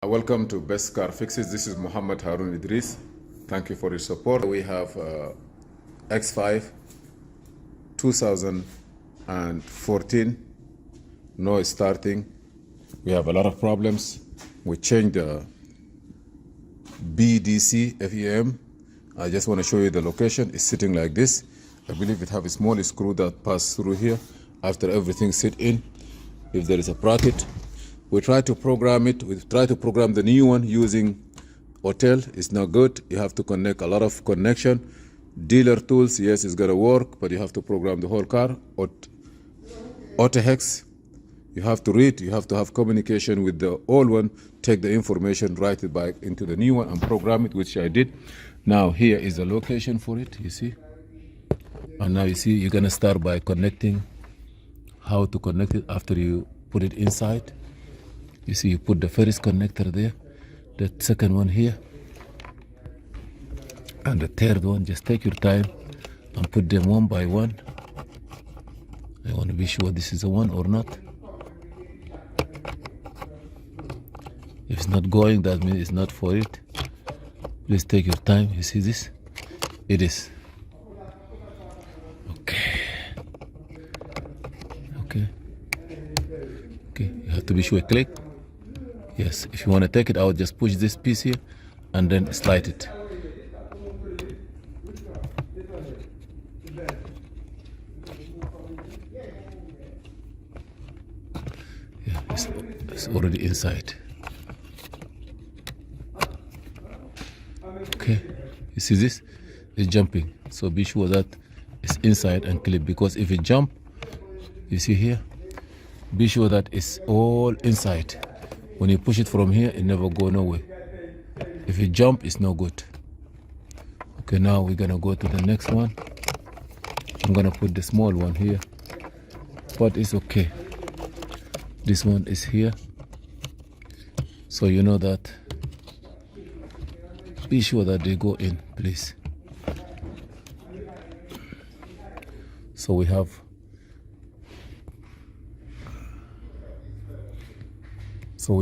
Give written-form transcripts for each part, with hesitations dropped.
Welcome to Best Car Fixes. This is Muhammad Harun Idris. Thank you for your support. We have X5 2014, no starting. We have a lot of problems. We changed the BDC FEM. I just want to show you the location. It's sitting like this. I believe it have a small screw that pass through here after everything sit in. If there is a bracket, we try to program it. We try to program the new one using hotel. It's not good. You have to connect a lot of connection. Dealer tools, yes, it's gonna work, but you have to program the whole car. Auto hex, you have to read. You have to have communication with the old one. Take the information, write it back into the new one, and program it, which I did. Now here is the location for it. You see, and now you see you're gonna start by connecting. How to connect it after you put it inside. You see, you put the first connector there, the second one here, and the third one. Just take your time and put them one by one. I want to be sure this is the one or not. If it's not going, that means it's not for it. Please take your time. You see this? It is. Okay. Okay. Okay. You have to be sure. Click. Yes, if you want to take it out, just push this piece here and then slide it. Yeah, it's already inside. Okay, you see this? It's jumping. So be sure that it's inside and clip, because if it jump, you see here, be sure that it's all inside. When you push it from here, it never go nowhere. If you jump, it's no good. Okay, now we're gonna go to the next one. I'm gonna put the small one here, but it's okay. This one is here, so you know that. Be sure that they go in, please. So we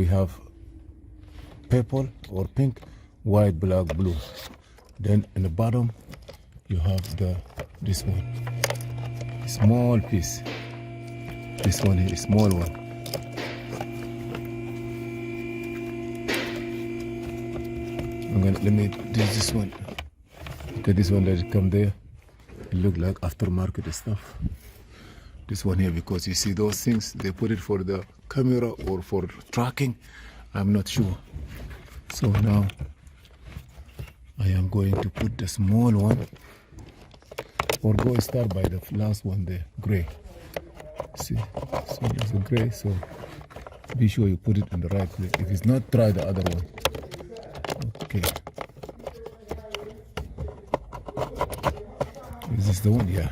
have purple or pink, white, black, blue. Then in the bottom you have this one, small piece. This one is small one. Let me do this one. Okay, this one, let it come there. It look like aftermarket stuff. This one here, because you see those things, they put it for the camera or for tracking. I'm not sure. So now I am going to put the small one, or go start by the last one there, gray. See, so there's a gray, so be sure you put it in the right place. If it's not, try the other one. Okay. Is this the one? Yeah.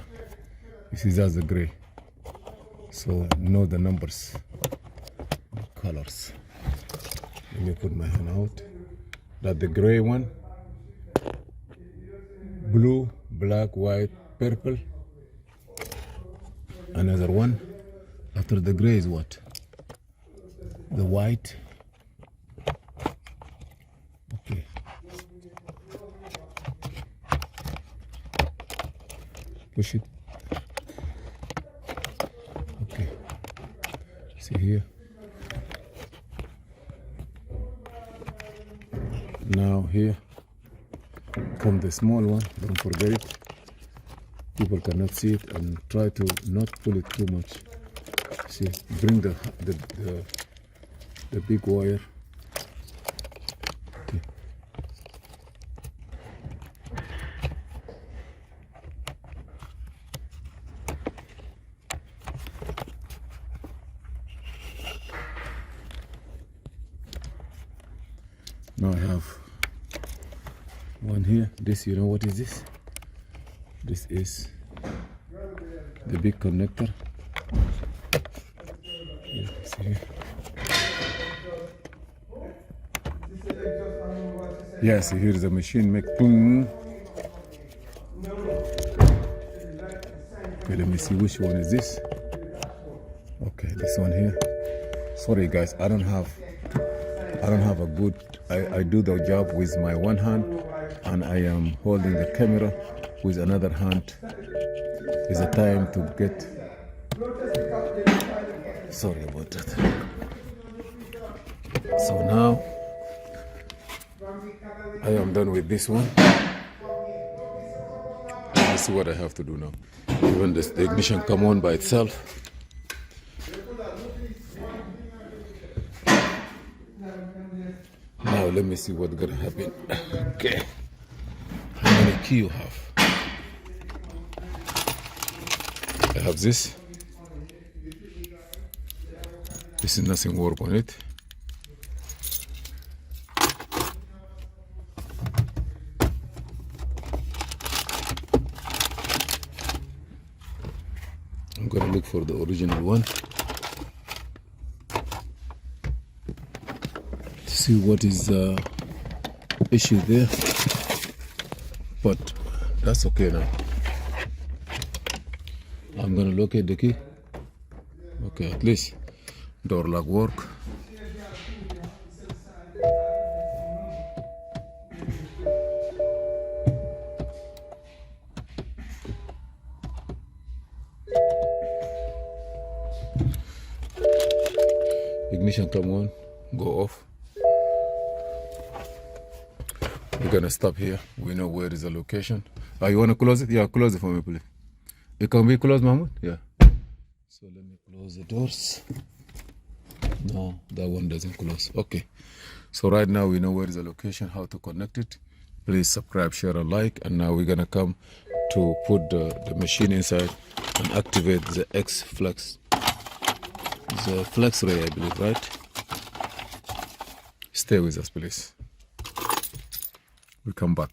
You see, that's the gray. So know the numbers, colors. Let me put my hand out. That the gray one, blue, black, white, purple. Another one. After the gray is what? The white. Okay. Push it. Okay. See here. Now here come the small one. Don't forget it. People cannot see it, and try to not pull it too much. See, bring the big wire. Okay. Now I have one here. This, you know what is this? This is the big connector. Yeah, see here. Yeah, see here the machine make boom. Okay, let me see which one is this. Okay, this one here. Sorry guys, I don't have I don't have a good, I do the job with my one hand and I am holding the camera with another hand. It's a time to get, sorry about that. So now I am done with this one. Let's see what I have to do now. Even the ignition come on by itself. Now let me see what's gonna happen. Okay. How many key you have? I have this. This is nothing work on it. I'm gonna look for the original one. See what is the issue there, but that's okay now. I'm gonna locate the key. Okay, at least door lock work. Ignition come on, go off. We're gonna stop here. We know where is the location. You wanna close it? Yeah, close it for me, please. It can be closed, Mahmoud? Yeah. So let me close the doors. No, that one doesn't close. Okay. So right now we know where is the location, how to connect it. Please subscribe, share, and like. And now we're gonna come to put the machine inside and activate the X flex. The flex ray, I believe, right? Stay with us, please. We come back.